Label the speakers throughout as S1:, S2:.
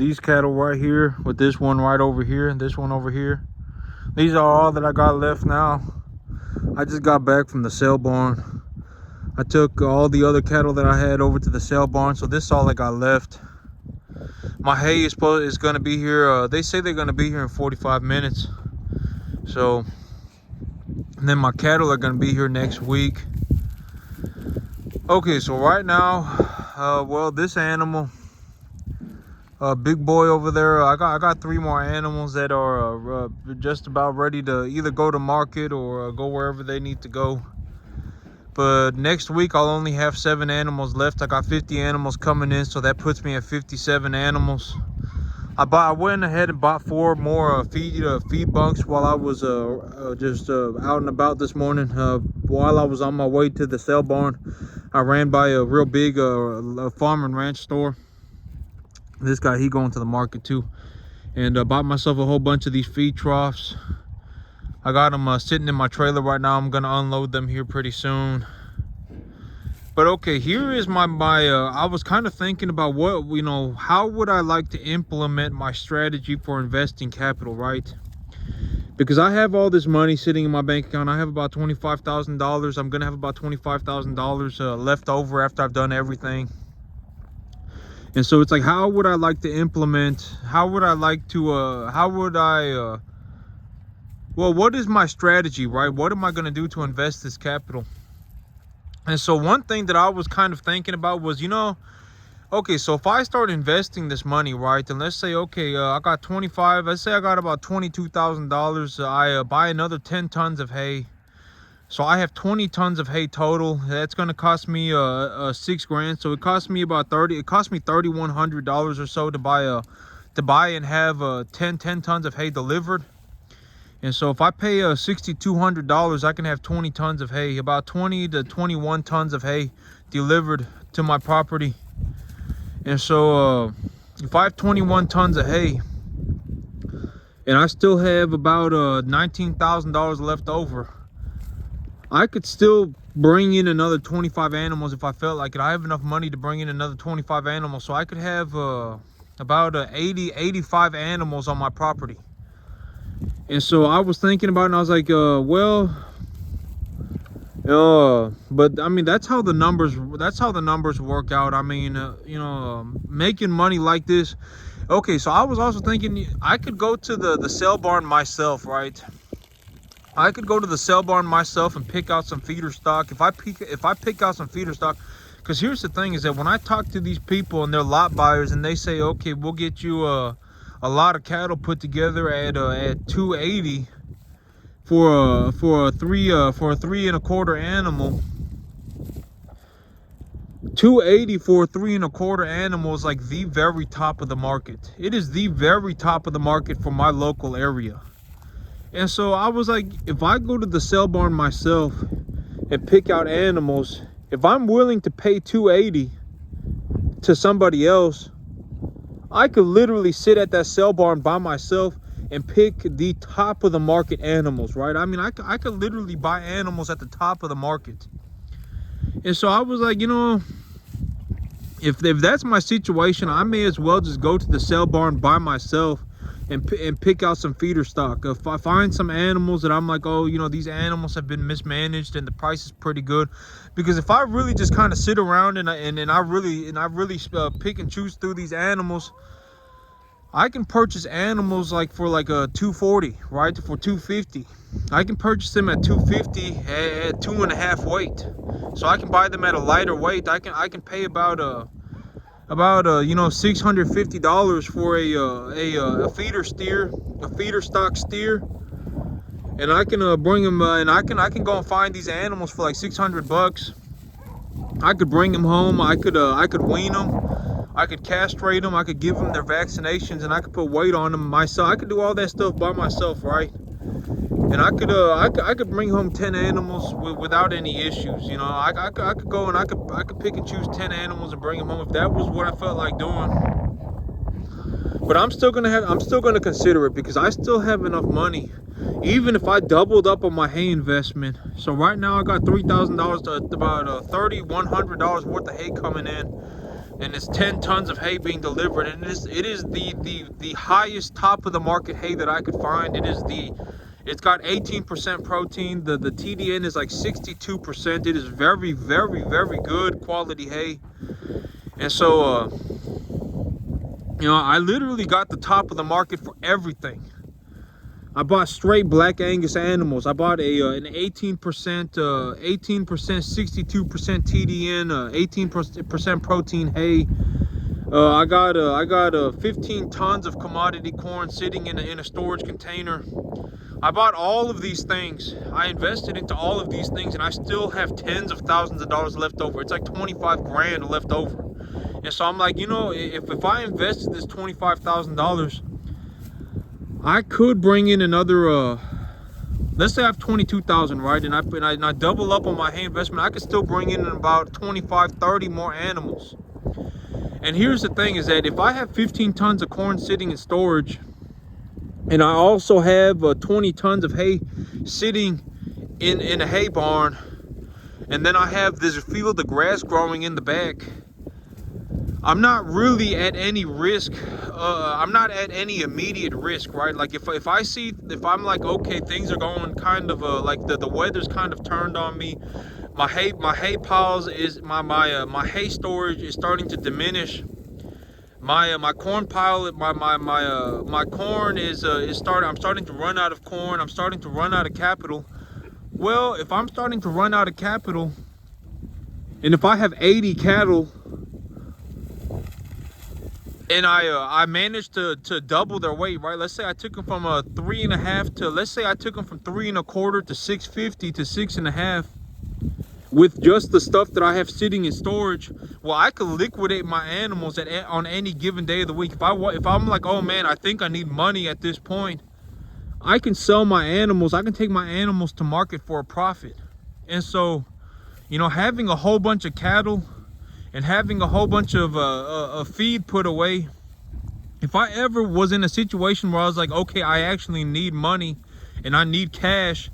S1: these cattle right here with this one right over here and this one over here. These are all that I got left now. I just got back from the sale barn. I took all the other cattle that I had over to the sale barn, so this is all I got left. My hay is going to be here. They say they're going to be here in 45 minutes. So, and then my cattle are going to be here next week. Okay, so right now, well, this animal, big boy over there, I got 3 more animals that are just about ready to either go to market or go wherever they need to go. But next week I'll only have 7 animals left. I got 50 animals coming in, so that puts me at 57 animals. I went ahead and bought 4 more feed bunks while I was just out and about this morning. While I was on my way to the sale barn, I ran by a real big farm and ranch store. This guy, he going to the market too, and bought myself a whole bunch of these feed troughs. I got them sitting in my trailer right now. I'm gonna unload them here pretty soon. But okay, here is my I was kind of thinking about what, how would I like to implement my strategy for investing capital, right? Because I have all this money sitting in my bank account. I have about $25,000. I'm gonna have about $25,000 left over after I've done everything. And so it's like, how would I like to implement? How would I like to? Well, what is my strategy, right? What am I gonna do to invest this capital? And so one thing that I was kind of thinking about was, okay, so if I start investing this money, right, and let's say, okay, I got 25, let's say I got about $22,000. I buy another 10 tons of hay. So I have 20 tons of hay total. That's going to cost me $6 grand. So it cost me about $3,100 or so to buy and have 10 tons of hay delivered. And so if I pay $6,200, I can have 20 tons of hay, about 20 to 21 tons of hay delivered to my property. And so if I have 21 tons of hay and I still have about $19,000 left over, I could still bring in another 25 animals if I felt like it. I have enough money to bring in another 25 animals, so I could have about 85 animals on my property. And so I was thinking about it, and I was like, but I mean, that's how the numbers work out. I mean, making money like this. Okay, so I was also thinking I could go to the sale barn myself, right? I could go to the sale barn myself and pick out some feeder stock. If I pick out some feeder stock, because here's the thing is that when I talk to these people and they're lot buyers and they say, okay, we'll get you a lot of cattle put together at $280 for a 3 1/4 animal. $280 for a 3 1/4 animal is like the very top of the market. It is the very top of the market for my local area. And so I was like, if I go to the sale barn myself and pick out animals, if I'm willing to pay $280 to somebody else, I could literally sit at that sale barn by myself and pick the top of the market animals, right? I mean, I could literally buy animals at the top of the market. And so I was like, if that's my situation, I may as well just go to the sale barn by myself and pick out some feeder stock. If I find some animals that I'm like, oh, these animals have been mismanaged and the price is pretty good, because if I really just kind of sit around and I really pick and choose through these animals, I can purchase animals like for like a $240, right, for $250. I can purchase them at $250 at 2.5 weight, so I can buy them at a lighter weight. I can pay about $650 for a feeder stock steer, and I can bring them and I can go and find these animals for like $600. I could bring them home. I could wean them. I could castrate them. I could give them their vaccinations, and I could put weight on them myself. I could do all that stuff by myself, right? And I could bring home 10 animals without any issues. I could go and I could pick and choose 10 animals and bring them home if that was what I felt like doing. But I'm still gonna consider it, because I still have enough money, even if I doubled up on my hay investment. So right now I got $3,000 to about $3,100 worth of hay coming in. and it's 10 tons of hay being delivered, and it is the highest top of the market hay that I could find. It's got 18% protein. The TDN is like 62%. It is very, very, very good quality hay. And so you know, I literally got the top of the market for everything. I bought straight black Angus animals. I bought an 18%, 62% TDN, 18% protein hay. I got 15 tons of commodity corn sitting in a storage container. I bought all of these things. I invested into all of these things, and I still have tens of thousands of dollars left over. It's like 25 grand left over. And so I'm like, you know, if I invested this $25,000, I could bring in another, let's say I have 22,000, right? And I double up on my hay investment. I could still bring in about 25, 30 more animals. And here's the thing is that if I have 15 tons of corn sitting in storage, and I also have 20 tons of hay sitting in a hay barn, and then I have this field of grass growing in the back, I'm not really at any risk. I'm not at any immediate risk, right? Like if I'm like, okay, things are going kind of like the weather's kind of turned on me. My hay piles is my hay storage is starting to diminish. My corn pile, my corn is starting. I'm starting to run out of corn. I'm starting to run out of capital. Well, if I'm starting to run out of capital, and if I have 80 cattle, and I managed to double their weight, right? Let's say I took them from 3.5 to, let's say I took them from 3.25 to 650 to 6.5 with just the stuff that I have sitting in storage. Well, I could liquidate my animals on any given day of the week. If I'm like, oh man, I think I need money at this point, I can sell my animals. I can take my animals to market for a profit. And so, you know, having a whole bunch of cattle and having a whole bunch of feed put away, if I ever was in a situation where I was like, okay, I actually need money and I need cash,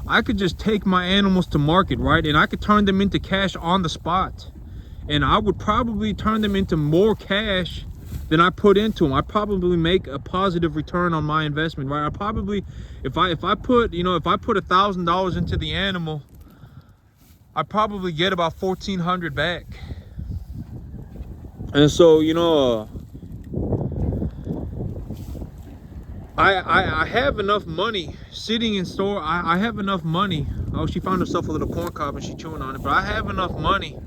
S1: I could just take my animals to market, right? And I could turn them into cash on the spot. And I would probably turn them into more cash than I put into them. I probably make a positive return on my investment, right? I probably, if I put $1,000 into the animal, I probably get about 1,400 back. And so, you know, I have enough money sitting in store. I have enough money. Oh, she found herself a little corn cob and she's chewing on it. But I have enough money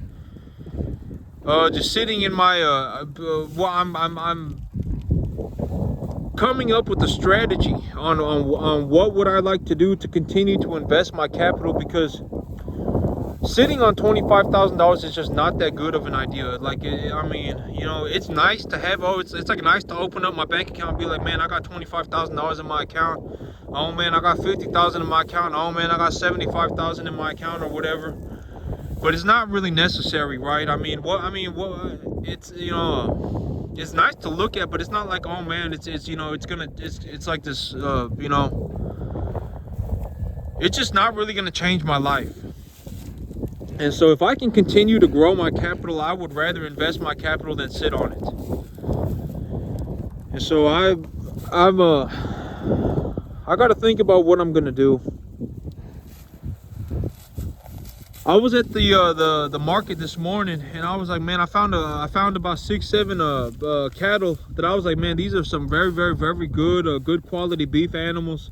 S1: just sitting in my well, I'm coming up with a strategy on what would I like to do to continue to invest my capital, because sitting on $25,000 is just not that good of an idea. Like, I mean, you know, it's nice to have, it's like nice to open up my bank account and be like, man, I got $25,000 in my account. Oh man, I got 50,000 in my account. Oh man, I got 75,000 in my account, or whatever. But it's not really necessary, right? I mean, it's, you know, it's nice to look at, but it's not like, oh man, it's you know, it's like this, you know, it's just not really gonna change my life. And so if I can continue to grow my capital, I would rather invest my capital than sit on it. And so I got to think about what I'm gonna do. I was at the market this morning, and I was like, man, I found about 6-7 cattle that I was like, man, these are some very, very, very good good quality beef animals.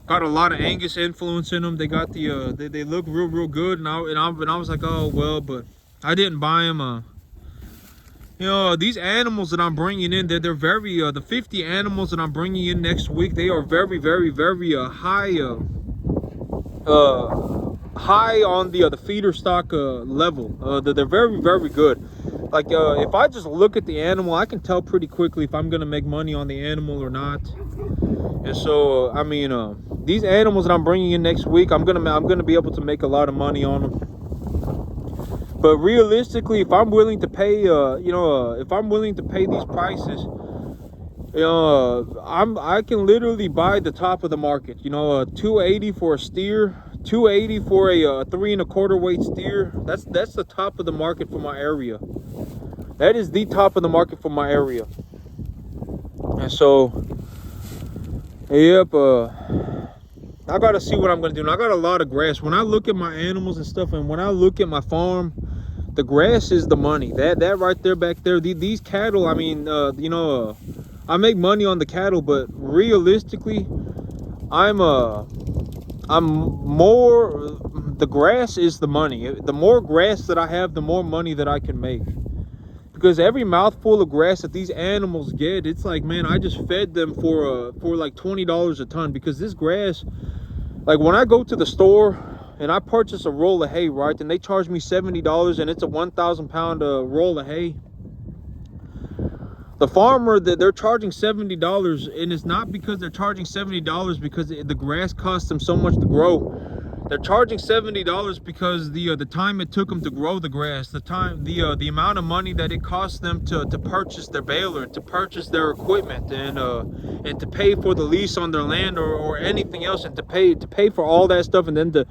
S1: Got a lot of Angus influence in them. They got the they look real good, and I was like, oh well, but I didn't buy them. You know, these animals that I'm bringing in, they're very the 50 animals that I'm bringing in next week, they are very, very, very high on the feeder stock level. They're very, very good. Like if I just look at the animal, I can tell pretty quickly if I'm gonna make money on the animal or not. And so I mean, these animals that I'm bringing in next week, I'm gonna be able to make a lot of money on them. But realistically, if I'm willing to pay, if I'm willing to pay these prices, I can literally buy the top of the market. You know, 280 for a steer, 280 for a 3.25 weight steer. That's the top of the market for my area. That is the top of the market for my area. And so, yep, I gotta see what I'm gonna do. And I got a lot of grass. When I look at my animals and stuff, and when I look at my farm, the grass is the money. That right there, back there, these cattle, I mean, I make money on the cattle, but realistically, I'm more, the grass is the money. The more grass that I have, the more money that I can make. Because every mouthful of grass that these animals get, it's like, man, I just fed them for like $20 a ton. Because this grass, like when I go to the store and I purchase a roll of hay, right, and they charge me $70 and it's a 1,000 pound roll of hay. The farmer, that they're charging $70, and it's not because they're charging $70 because the grass costs them so much to grow. They're charging $70 because the time it took them to grow the grass, the amount of money that it cost them to purchase their baler, to purchase their equipment, and to pay for the lease on their land or anything else, and to pay for all that stuff, and then to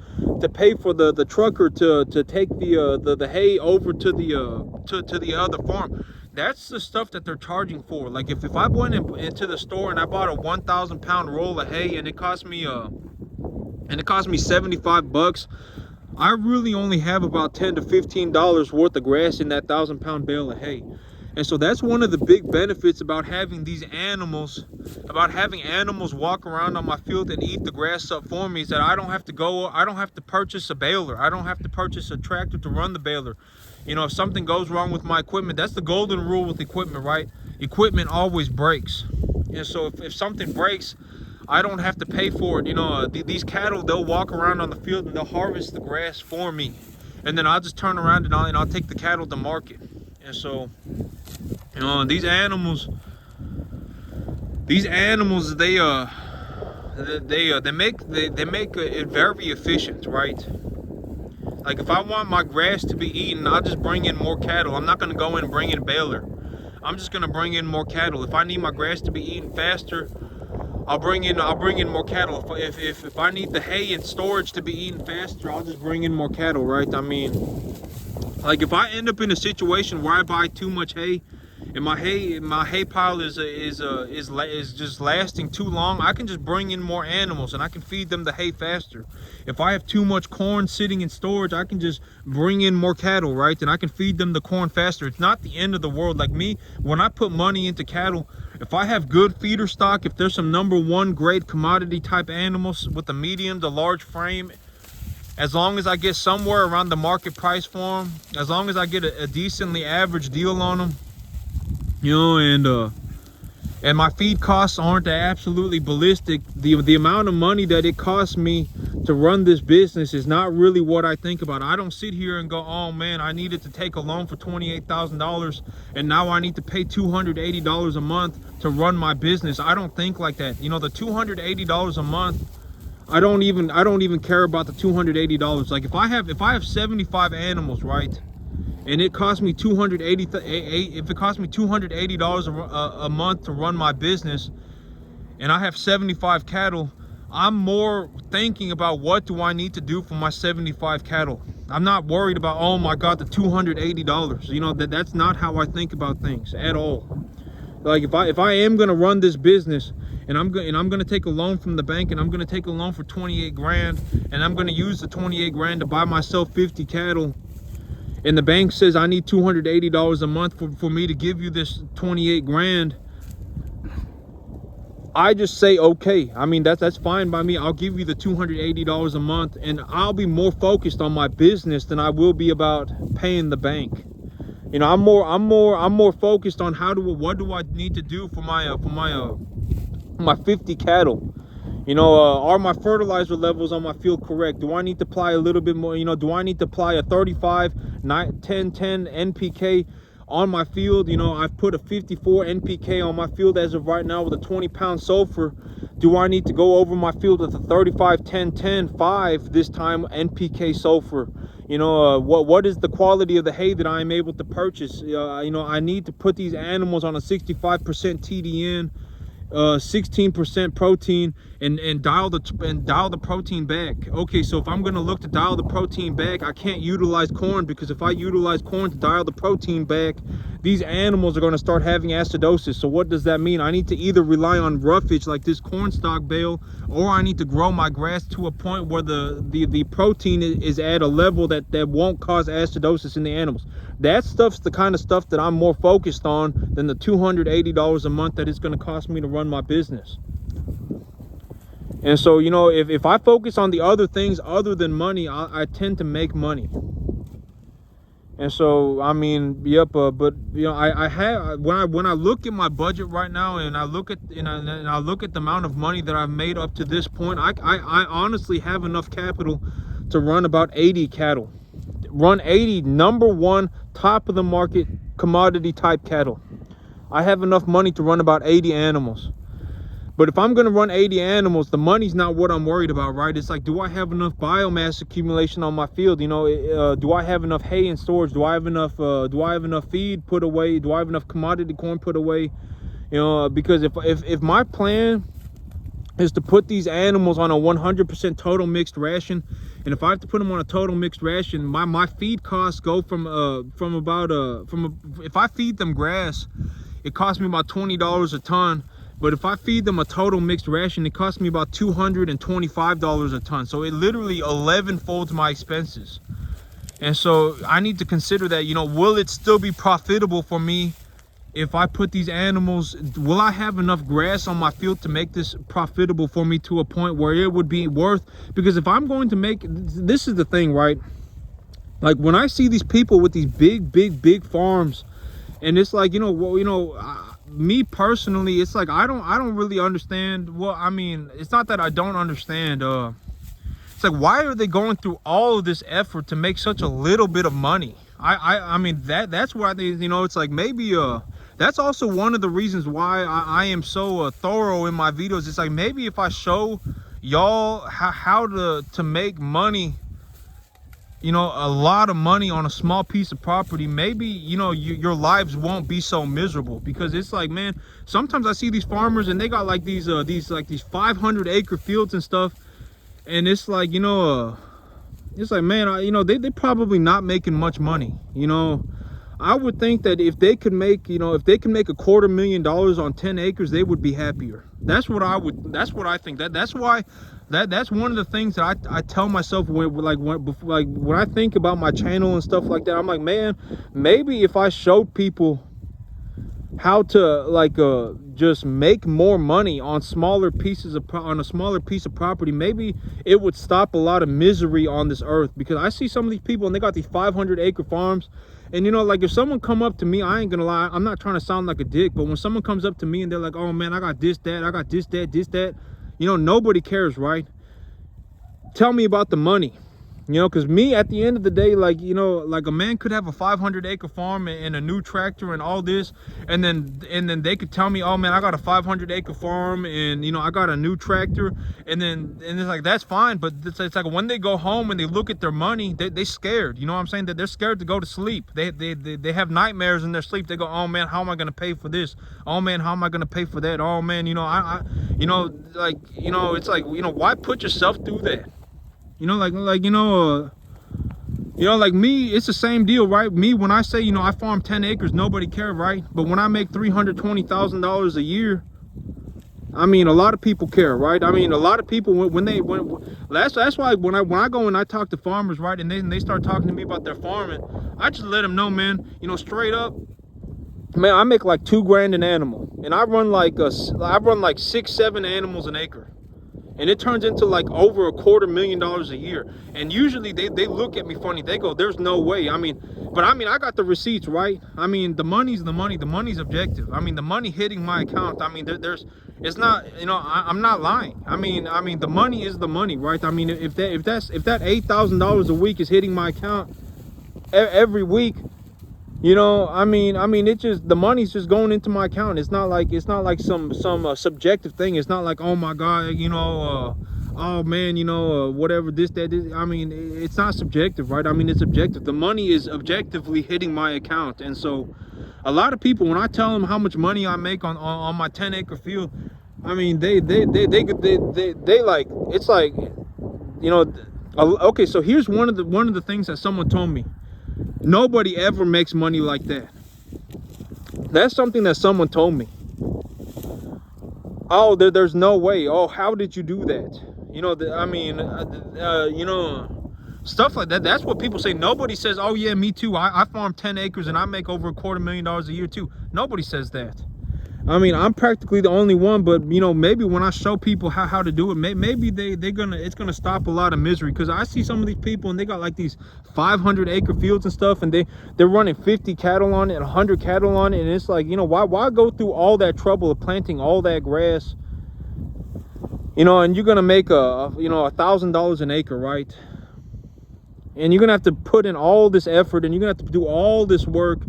S1: pay for the trucker to take the hay over to the other farm. That's the stuff that they're charging for. Like if I went into the store and I bought a 1,000 pound roll of hay and it cost me 75 bucks, I really only have about $10 to $15 worth of grass in that 1,000 pound bale of hay. And so that's one of the big benefits about having these animals, about having animals walk around on my field and eat the grass up for me, is that I don't have to purchase a baler. I don't have to purchase a tractor to run the baler. You know, if something goes wrong with my equipment, that's the golden rule with equipment, right? Equipment always breaks. And so if something breaks, I don't have to pay for it. You know, these cattle, they'll walk around on the field and they'll harvest the grass for me. And then I'll just turn around and I'll take the cattle to market. And so, you know, these animals, they make it very efficient, right? Like if I want my grass to be eaten, I'll just bring in more cattle. I'm not gonna go in and bring in a baler. I'm just gonna bring in more cattle. If I need my grass to be eaten faster, I'll bring in more cattle. If I need the hay and storage to be eaten faster, I'll just bring in more cattle, right? I mean, like if I end up in a situation where I buy too much hay and my hay pile is just lasting too long, I can just bring in more animals and I can feed them the hay faster. If I have too much corn sitting in storage, I can just bring in more cattle, right? And I can feed them the corn faster. It's not the end of the world. Like me, when I put money into cattle, if I have good feeder stock, if there's some #1 grade commodity type animals with a medium to large frame, as long as I get somewhere around the market price for them, as long as I get a decently average deal on them, you know, and my feed costs aren't absolutely ballistic, the amount of money that it costs me to run this business is not really what I think about. I don't sit here and go, oh man, I needed to take a loan for $28,000 and now I need to pay $280 a month to run my business. I don't think like that. You know, the $280 a month, I don't even care about the $280. Like if I have 75 animals, right, and it costs me $280 a month to run my business, and I have 75 cattle, I'm more thinking about what do I need to do for my 75 cattle. I'm not worried about, oh my God, the $280. You know, that's not how I think about things at all. Like if I am gonna run this business and I'm gonna take a loan from the bank, and I'm gonna take a loan for 28 grand, and I'm gonna use the 28 grand to buy myself 50 cattle, and the bank says I need $280 a month for me to give you this 28 grand, I just say, okay. I mean, that's fine by me. I'll give you the $280 a month, and I'll be more focused on my business than I will be about paying the bank. You know, I'm more focused on what do I need to do for my 50 cattle. You know, are my fertilizer levels on my field correct? Do I need to apply a little bit more? You know, do I need to apply a 35, 10, 10 NPK on my field? You know, I've put a 54 NPK on my field as of right now with a 20-pound sulfur. Do I need to go over my field with a 35, 10, 10, 5 this time NPK sulfur? You know, what is the quality of the hay that I'm able to purchase? You know, I need to put these animals on a 65% TDN, 16% protein, and dial the protein back. Okay, so if I'm going to look to dial the protein back, I can't utilize corn, because if I utilize corn to dial the protein back, these animals are going to start having acidosis. So what does that mean? I need to either rely on roughage like this corn stalk bale, or I need to grow my grass to a point where the protein is at a level that won't cause acidosis in the animals. That stuff's the kind of stuff that I'm more focused on than the $280 a month that it's going to cost me to run my business. And so, you know, if I focus on the other things other than money, I tend to make money. And so, I mean, yep, but you know, I have, when I look at my budget right now, and I look at I look at the amount of money that I've made up to this point, I honestly have enough capital to run about 80 cattle. Run 80 number one top of the market commodity type cattle. I have enough money to run about 80 animals. But if I'm going to run 80 animals, the money's not what I'm worried about, right? It's like, do I have enough biomass accumulation on my field? You know, do I have enough hay in storage? Do I have enough feed put away? Do I have enough commodity corn put away? You know, because if my plan is to put these animals on a 100% total mixed ration, and if I have to put them on a total mixed ration, my feed costs go if I feed them grass, it costs me about $20 a ton. But if I feed them a total mixed ration, it costs me about $225 a ton. So it literally 11-folds my expenses. And so I need to consider that, you know, will it still be profitable for me if I put these animals? Will I have enough grass on my field to make this profitable for me to a point where it would be worth? Because if I'm going to make, this is the thing, right? Like when I see these people with these big farms, and it's like, you know, well, me personally, it's like I don't really understand. Well, I mean, it's not that I don't understand. It's like, why are they going through all of this effort to make such a little bit of money? I mean, that's why they, you know, it's like maybe that's also one of the reasons why I am so thorough in my videos. It's like, maybe if I show y'all how to make money, you know, a lot of money on a small piece of property, maybe, you know, your lives won't be so miserable. Because it's like, man, sometimes I see these farmers and they got like these 500-acre fields and stuff, and it's like, you know, it's like, man, you know, they probably not making much money. You know, I would think that if they could make, you know, if they can make $250,000 on 10 acres, they would be happier. That's what I think. That's why. That's one of the things that I tell myself when I think about my channel and stuff like that. I'm like, man, maybe if I showed people how to just make more money on a smaller piece of property, maybe it would stop a lot of misery on this earth. Because I see some of these people and they got these 500-acre farms, and you know, like if someone come up to me, I ain't gonna lie, I'm not trying to sound like a dick, but when someone comes up to me and they're like, oh man, I got this, that, I got this, that, you know, nobody cares, right? Tell me about the money, you know, because me, at the end of the day, like, you know, like a man could have a 500-acre farm and a new tractor and all this, and then they could tell me, oh man, I got a 500-acre farm and, you know, I got a new tractor, and it's like, that's fine. But it's like when they go home and they look at their money, they scared, you know what I'm saying? That they're scared to go to sleep. They have nightmares in their sleep. They go, oh man, how am I gonna pay for this? Oh man, how am I gonna pay for that? Oh man, you know, you know, like, you know, it's like, you know, why put yourself through that? You know, like me, it's the same deal, right? Me, when I say, you know, I farm 10 acres, nobody cares, right? But when I make $320,000 a year, I mean, a lot of people care, right? I mean, a lot of people, that's why when I go and I talk to farmers, right, and they start talking to me about their farming, I just let them know, man, you know, straight up, man, I make like $2 grand an animal, and I run like 6-7 animals an acre. And it turns into like over $250,000 a year. And usually they look at me funny. They go, there's no way. I mean, I got the receipts, right? I mean, the money's the money. The money's objective. I mean, the money hitting my account, I mean, it's not, you know, I'm not lying. I mean, the money is the money, right? I mean, if that $8,000 a week is hitting my account every week, you know, I mean, it just, the money's just going into my account. It's not like some subjective thing. It's not like, oh my God, you know, oh man, you know, whatever, this, that, this. I mean, it's not subjective, right? I mean, it's objective. The money is objectively hitting my account. And so a lot of people, when I tell them how much money I make on my 10-acre field, I mean, they like, it's like, you know, okay, so here's one of the things that someone told me. Nobody ever makes money like that. That's something that someone told me. Oh, there's no way. Oh, how did you do that? You know, I mean, you know, stuff like that. That's what people say. Nobody says, oh yeah, me too. I farm 10 acres and I make over $250,000 a year too. Nobody says that. I mean, I'm practically the only one, but you know, maybe when I show people how to do it, maybe it's gonna stop a lot of misery. Because I see some of these people and they got like these 500-acre fields and stuff, and they're running 50 cattle on it and 100 cattle on it, and it's like, you know, why go through all that trouble of planting all that grass, you know, and you're gonna make you know, $1,000 an acre, right? And you're gonna have to put in all this effort, and you're gonna have to do all this work.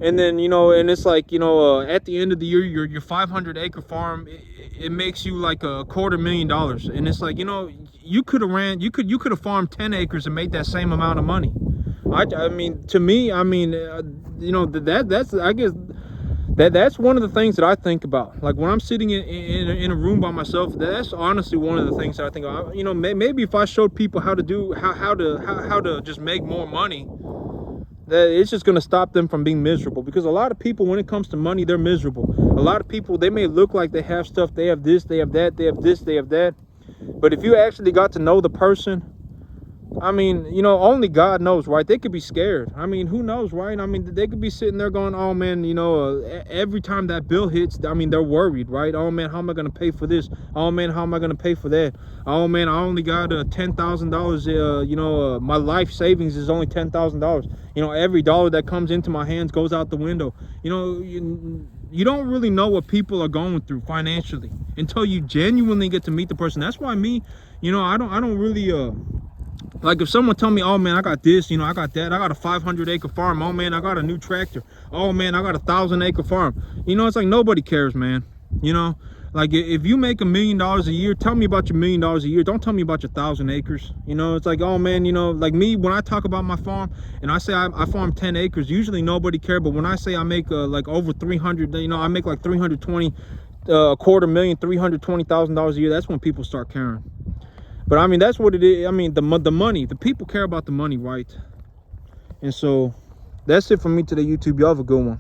S1: And then, you know, and it's like, you know, at the end of the year, your 500-acre farm, it makes you like $250,000. And it's like, you know, you could have farmed 10 acres and made that same amount of money. I mean, to me, I mean, you know, that's, I guess, that's one of the things that I think about. Like when I'm sitting in a room by myself, that's honestly one of the things that I think about. You know, maybe if I showed people how to just make more money, that it's just going to stop them from being miserable. Because a lot of people, when it comes to money, they're miserable. A lot of people, they may look like they have stuff, they have this, they have that, they have this, they have that, but if you actually got to know the person, I mean, you know, only God knows, right? They could be scared. I mean, who knows, right? I mean, they could be sitting there going, oh man, you know, every time that bill hits, I mean, they're worried, right? Oh man, how am I going to pay for this? Oh man, how am I going to pay for that? Oh man, I only got $10,000. You know, my life savings is only $10,000. You know, every dollar that comes into my hands goes out the window. You know, you don't really know what people are going through financially until you genuinely get to meet the person. That's why me, you know, I don't really, like if someone tell me, oh man, I got this, you know, I got that, I got a 500-acre farm, oh man, I got a new tractor, oh man, I got a 1,000-acre farm, you know, it's like nobody cares, man. You know, like if you make $1 million a year, tell me about your $1 million a year. Don't tell me about your 1,000 acres. You know, it's like, oh man, you know, like me, when I talk about my farm and I say I farm 10 acres, usually nobody cares. But when I say I make like over 300, you know, I make like 320, $250,000, $320,000 a year, that's when people start caring. But I mean, that's what it is. I mean, the money, the people care about the money, right? And so that's it for me today, YouTube. Y'all have a good one.